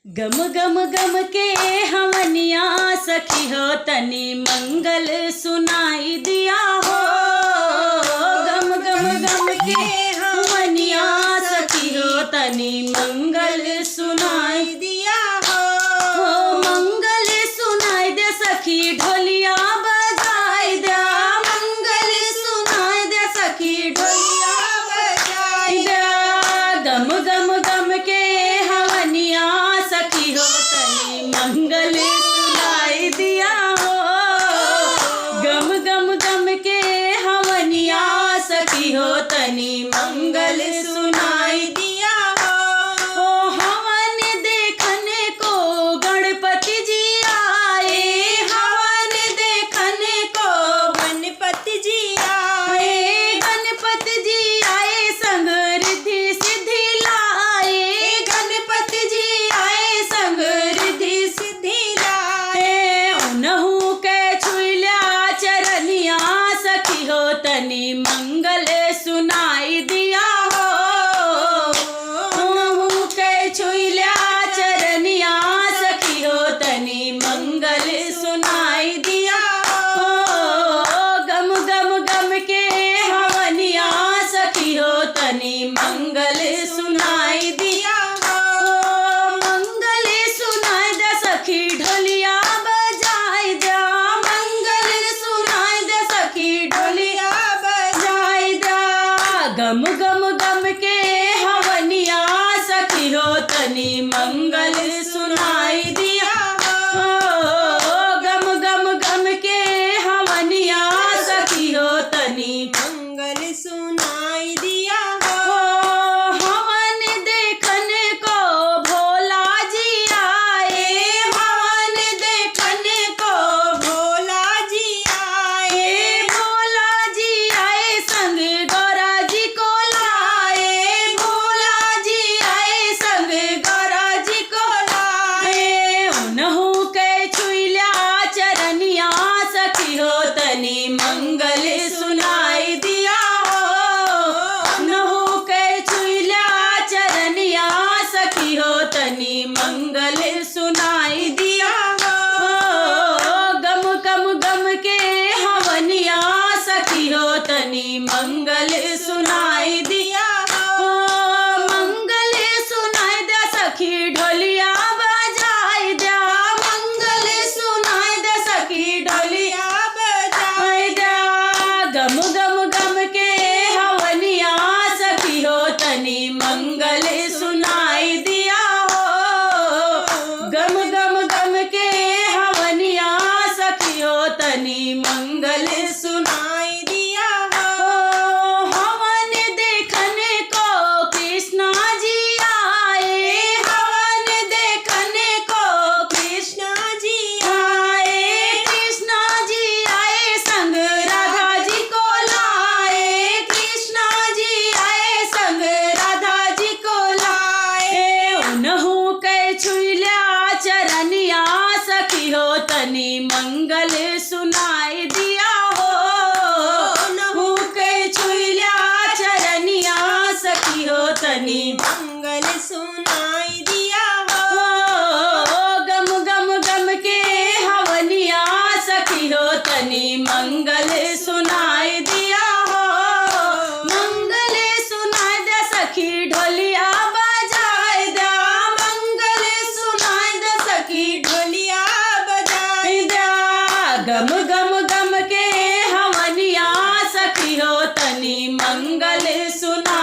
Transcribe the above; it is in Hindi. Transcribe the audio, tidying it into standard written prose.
गम गम गम के हवनिया सखी हो तनी मंगल सुनाई दिया हो। गम गम गम के हवनिया सखी हो तनी मंगल सुनाई दिया हो। मंगल सुनाई दे सखी ढोलिया बजाई दे। मंगल सुनाई दे सखी ढोलिया बजाई दे। गम गम गम के हवनिया सखी हो तनी मंगल सुनाई दिया हो। गम गम गम के हवनिया सखी हो तनी मंगल सुनाई दिया हो। ओ हवन देखने को गणपति जी आए। हवन देखने को गणपति जी आए। गणपति जी आए संग रिद्धि सिद्धि लाए। गणपति जी आए संग रिद्धि सिद्धि लाए। उनहु के छुइल्या चरनिया सखी हो तनी मंगल सुनाई दिया हो। उनहु के छुइल्या चरनिया सखी हो तनी मंगल सुनाई दिया हो। गम गम गम के हवनिया सखी हो तनी मंगल सुनाई दिया हो। मंगल सुनाई दे सखी ढोलिया बजाई दे। मंगल सुनाई दे सखी ढोलिया बजाई दे। गम गम गम के हवनिया सखी हो तनी मंगल सुनाई दिया हो। गम गम गम के हवनिया सखी हो तनी मंगल सुनाई दिया हो। हवन देखने को भोला जी आए। हवन देखने को भोला जी आए। भोला जी आए संग गौरा जी को लाए। भोला जी आए संग गौरा जी को लाए। उनहु के छुइल्या चरनिया सखी हो तनी मंगल सुनाई दिया हो। उनहु के छुइल्या चरनिया सखी हो तनी मंगल सुनाई दिया हो। गम गम गम के हवनिया सखी हो तनी मंगल सुनाई दिया हो। मंगल सुनाई दे सखी ढोलिया बजाई दे। मंगल सुनाई दे सखी ढोलिया बजाई दे। गम गम गम के हवनिया सखी हो तनी मंगल सुनाई दिया हो। गम गम गम के हवनिया सखी हो तनी मंगल सुनाई दिया हो। हवन देखने को कृष्णा जी आए। हवन देखने को कृष्णा जी आए। कृष्णा जी आए संग राधा जी को लाए। कृष्णा जी आए संग राधा जी को लाए। उनहु के छुइल्या चरनिया सखी हो तनी मंगल सुनाई दिया हो। उनहु के छुइल्या चरनिया सखी हो तनी मंगल सुनाई दिया हो। गम गम गम के हवनिया सखी हो तनी मंगल सुनाई दिया हो। मंगल सुनाई दे सखी ढोलिया बजाई दे। मंगल सुनाई दे सखी ढोलिया बजाई दे। गम गम गम के हवनिया सखी हो तनी मंगल सुनाई